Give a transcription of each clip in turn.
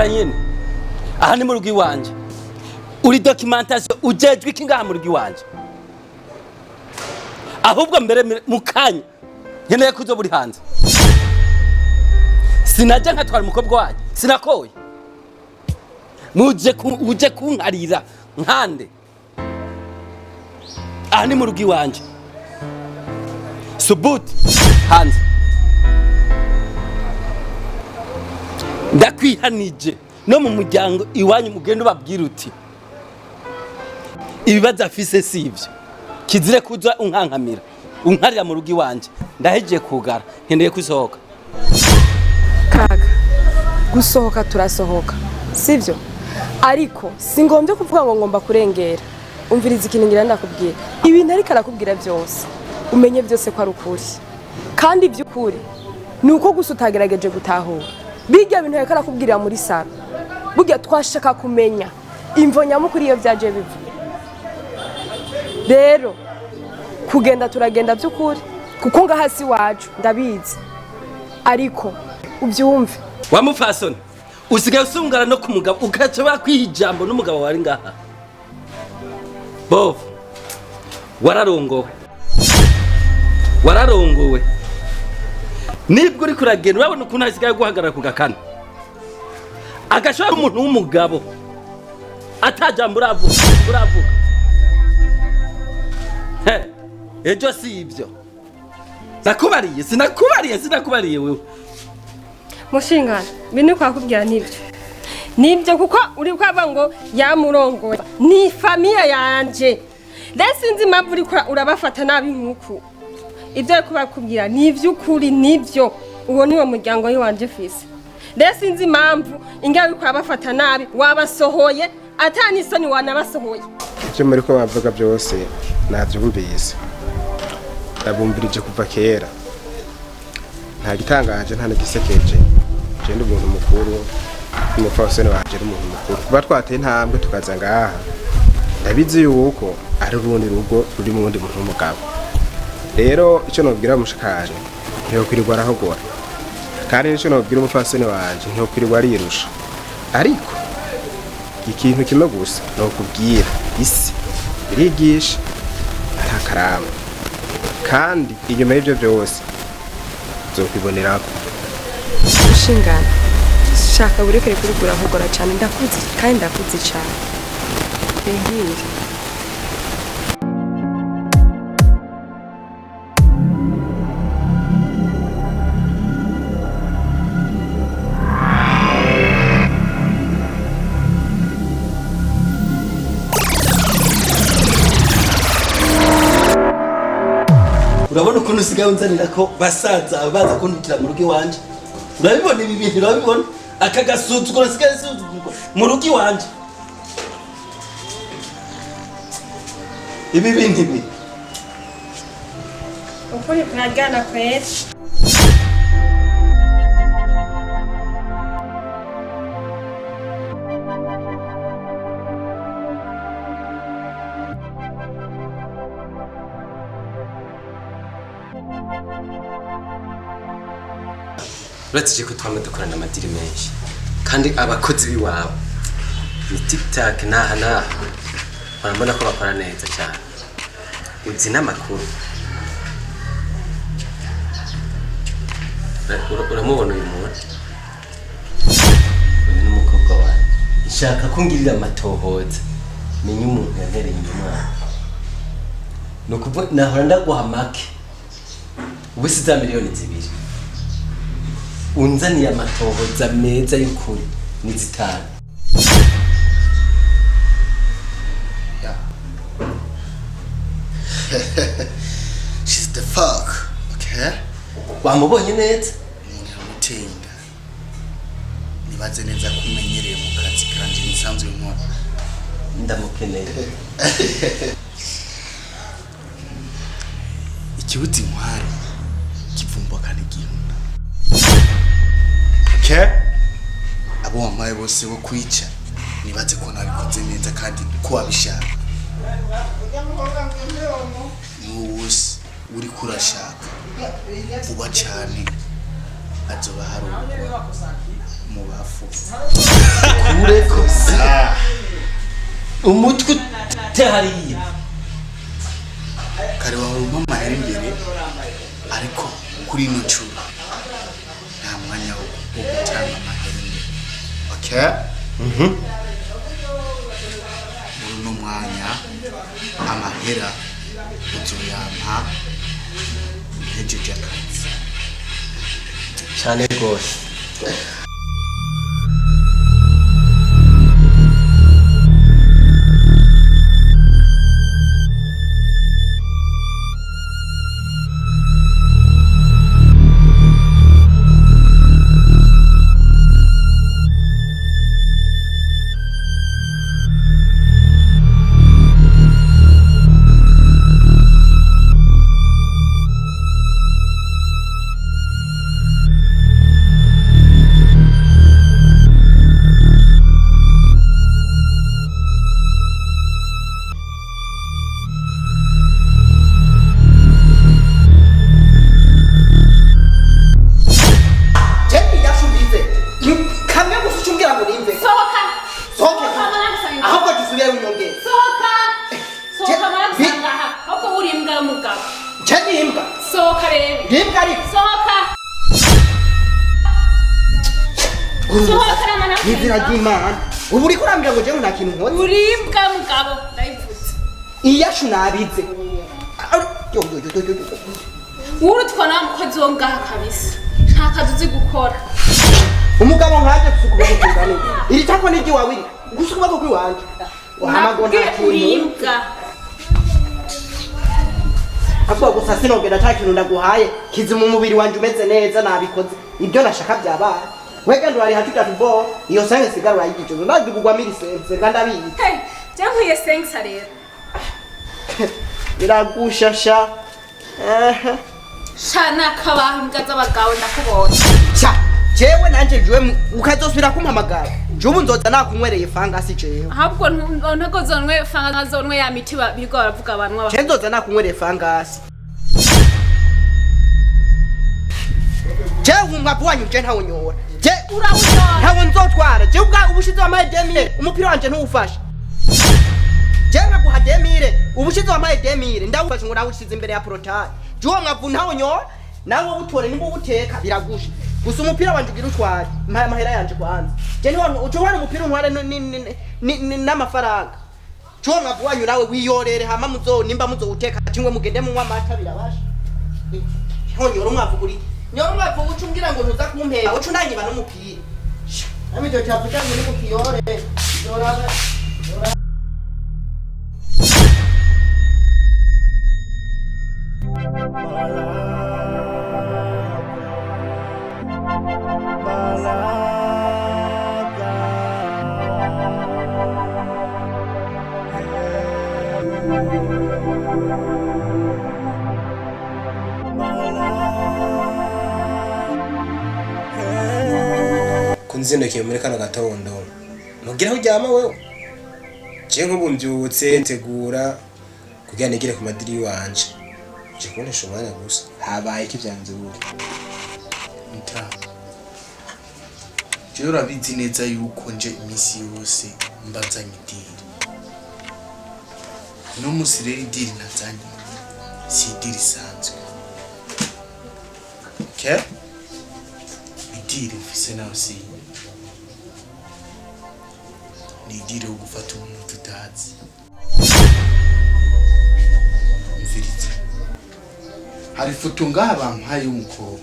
Nyine aha ni mu rugo iwanje uri documentation ujejwe iki ngaha mu rugo iwanje ahubwo mbere mukanya nkeneye kuzo buri hanze sinaje nkatwara umukobwa wanyu sinakoye uje kunkarira nkande aha ni mu rugo iwanje subuti hanze ndakwihanije no mu muryango iwanyu mugende ubabwira uti ibibazo afise sivyo kizire kuza unkankamira unkarira mu rugo iwanje ndahejeje kugara nkeneye kusohoka kaka gusohoka turasohoka sivyo ariko singombye kuvuga ngo ngomba kurengera umviriza ikintu ngira ndakubwira ibintu ariko arakubwira byose umenye byose ko ari ukuri kandi by'ukuri nuko gusa utagerageje gutahura bijya bintu yakara kubwirira muri sara burya twashaka kumenya imvo nyamukuru iyo byaje bivu rero kugenda turagenda by'ukuri kuko nga hasi wacu ndabizi ariko ubyumve wa mufasoni usigaye usungara no kumugabo ukaca kwihijambo n'umugabo wari ngaha bovu wararongowe nibwo uri kuragenda urabona ukuntu hasigaye guhagarara ku gakana agashobora umuntu w'umugabo atajambo uravuga ejo si ibyo sinakubariye wewe mushingana bine kwakubwira nibyo kuko uri kwava ngo yamurongoye ni famiya yanje sinzi impamvu uri urabafata nabi nk'uku ibyo ari kubakubwira ni iby'ukuri nibyo uwo niwo muryango w'iwanje fise sinzi impamvu ingawe uri kurabafata nabi wabasohoye atani isoni wanabasohoye icyo muri ko bavuga byose nabyumvise ndabumbirije kuva kera nta gitangaje nta nagisekeje je ndi umuntu mukuru umufasoni wanje ari umuntu mukuru kuba twateye intambwe tukaza ngaha ndabizi yuko ari urundi rugo ruri mu wundi muntu w'umugabo rero icyo nobwira mushikanje ntiyo kwirirwa arahogora kandi nicyo nobwira umufasoni wanje ntiyo kwirirwa arirusha ariko ikintu kimwe gusa nokubwira isi irigisha atakarama kandi inyuma y'ibyo byose zokwiboneraho ushingana shaka burekere kurigura ahogora cyane ndakuzi kandi ndakuzi cyane behire urabona ukuntu usigaye unzanira ko basaza baza kundukira mu rugo iwanje urabibona ibi bintu urabibona aka gasuzuguro usigaye usuzugurwa mu rugo iwanje ibi bintu ibi ukuri kurajyana kwera uretse ko twame dukorana amadiri menshi kandi abakozi biwabo ni tiktak naha barambona ko bakora neza cyane uzi n'amakuru uramubona uyu muntu uyu n'umukobwa wawe nshaka ko ngirira amatohoza menye umuntu yantereye inyuma ni ukuvuga nahora ndaguha make ubu si za miliyoni 2 unzaniye amatohoza meza y'ukuri ni 5. She's the fuck, okay? Wamubonye neza? Niramutinda. Nibaze neza kumenyereye mu kazi kanje nisanzwe nkora. Ndamukeneye. Ikibuti nkwari kivumbuka n'igihunda. Okay? Abo wamaye bose bo kwica nibaze ko nabikoze neza kandi ko wabishaka. Muwusi uri kurashaka vuba cyane azoba hari mu bafu kure kosa umutwe tehariye kare wawe mama yari imbere ariko kuri ino cura nta mwanya wo gutanga amahera. Okay? muri uno mwanya amahera uzoyampa ntejeje akazi cyane rwose. Ubu uri kurambira ngo je nta kintu nkora urimbwa mugabo ndayivuze iyashu nabize urutwa na mukozi wo ngaha kabisa nta kazi uzi gukora umugabo nkaje kusukubwa kugana iri tako nigi wawiri gusukubwa kuri wanje wahamago nta kintu urimbwa akwa gusa sinogera nta kintu ndaguhaye kizi mu mubiri wanje umeze neza nabikoze ibyo nashaka byabaye wega ndo ari hatuka tubo iyo sange sigarura yigijo ndagibugwa miri sense nganda biyi hey jankwiye sense rero iragushasha shana kabahimbwa z'abagabo ndakubona cha jewe nanje juwe ukazosubira kumpamagara jubu nzoza nakunywereye fangasi jewe ahubwo ntagozonwe fangasi zonwe ya miti bigo baravuga abantu aba nzoza nakunywereye fangasi jewe umwavu wanyu je ntawo nyora je urawunyora ntawo nzotwara je ubwa ubushize wa Demire umupira wanje ntuwufasha je naguha Demire ubushize wa Demire ndawufasha ngo nawushize imbere ya porotari juwo mwavu ntawo nyora nawe ubutore nimba ubuteka biragusha gusa umupira wanje ugira utware mahera yanje kwanza je ni wantu uco wana umupira untware n'amafaranga juwo mwavu wanyu nawe wiyorere hama muzo nimba muzo uteka cingwe mugende mu amata birabasha honyora umwavu kuri nyoro mwavu ucumbwira ngo ntuza kumpera ucu nanyiba n'umupira nami cyo cyavuga ngo ni mukiyore doraba kunzindukiye muri kano gatondo nugira aho uryama wewe je nk'ubu mbyutse ntegura kugira nigire ku madiri wanje je kubonesha umwanya gusa habaye iki byanze buri nta je urabizi neza yuko nje imisi yose mbazanye idiri no musire idiri nazanye si idiri sanzwe ke idiri mfise nawe si ni idiri yo gufata umuntu tutazi mviriza hari foto ngaha bampaye y'umukobwa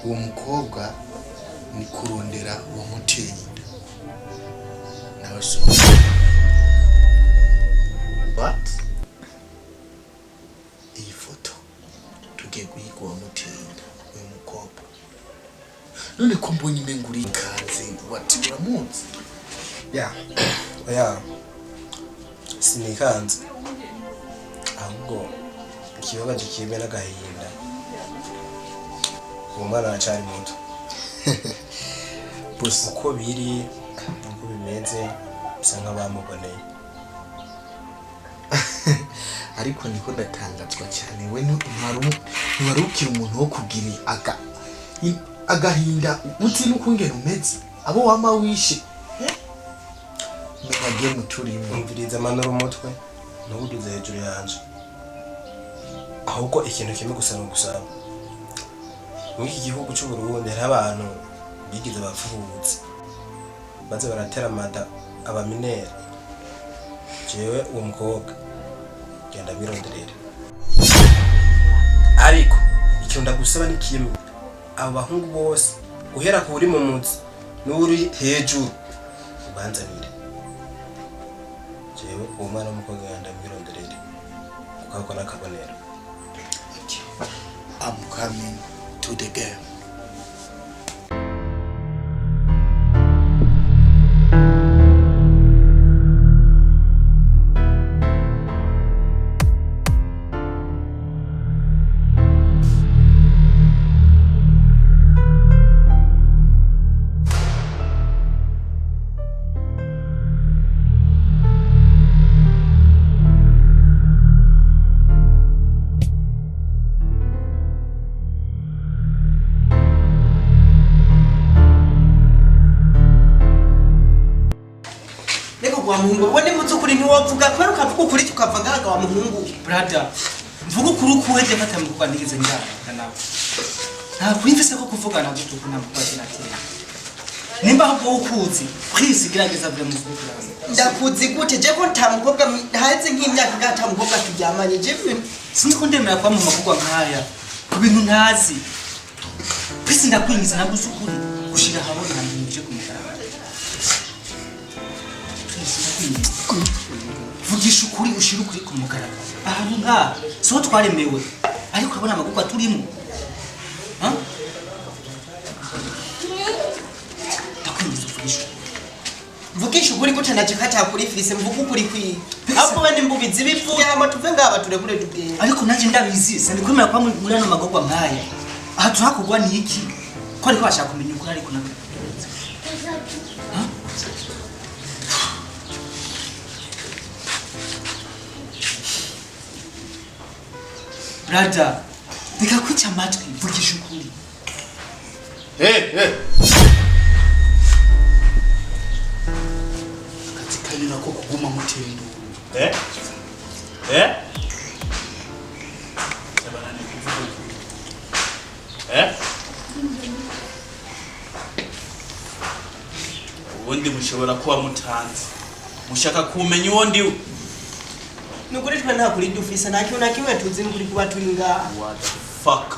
uwo mukobwa ni kurondera uwamuteye inda nawe so what iyi foto tugiye guhiga uwamuteye inda uyu mukobwa none ko mbonye imenga uri ikaze wati uramuzi ya sinikanze ahubwo ikibabaje kibe n'agahinda uwo mwana aracari muto bose uko biri uko bimeze bisa nk'abamuboneye ariko niko ndatangazwa cyane we ntiwarukira umuntu wo kugira agahinda uti n'ukungera umeze abo wama wishe nikagiye muturimo umviriza amanura umutwe n'ubuduze hejuru yanje ahubwo ikintu kimwe gusa n'ugusaba muri iki gihugu cy'u Burundi hari abantu bigize abapfubuzi baze baratera amada abaminera jewe uwo mukobwa genda bironderera ariko icyo ndagusaba ni kimwe abo bahungu bose guhera ku uri mu muzi n'uri hejuru ubanzanire jewe uwo mwana w'umukobwa genda bironderera kuko nakabonera. I'm coming to the game. Kuwamungu wone muzukuri ntiwovuga kwera ukavuga ukuri tukava ngaga wa muhungu brother mvuga ukuri ukuheje mata mu kwandikeze ngaga nawe nta kwimvise ko kuvugana gutuku na mukwaje natera nimba ahubwo ukuzi please gerageza bya muvuga ndakuzi gute je ko nta mukobwa haze nk'imyaka ngata mukobwa turyamanye je sinzi ko ndemera kwa mu makugwa nkaya ku bintu ntazi please ndakwingiza nagusukuri gushira habona nje kumukara vugisha ukuri ushira ukuri ku mugaragaro ahantu nka so twaremewe ariko urabona amagurwa turimo ndakwinjiza vugisha ukuri gute naje kata kuri fise mvuga ukuri kwi ahubwo wende mbubizi bivuye hama tuve ngaba turekure tubwira ariko nanje ndabizi sanikwemera kwa muri ano magurwa nkaya aha turakugwa ni iki ko ariko bashaka kumenya ukuri ariko nako Brother, nikakwica amatwi vugisha ukuri. Katikani nako kuguma mutendo. Sabana ubundi mushobora kuba mutanze. Mushaka kumenya uwo ndiwe. Nukuri twa nta kuri dufisa nta kimwe tuzi muri kuba turi nga. What the fuck?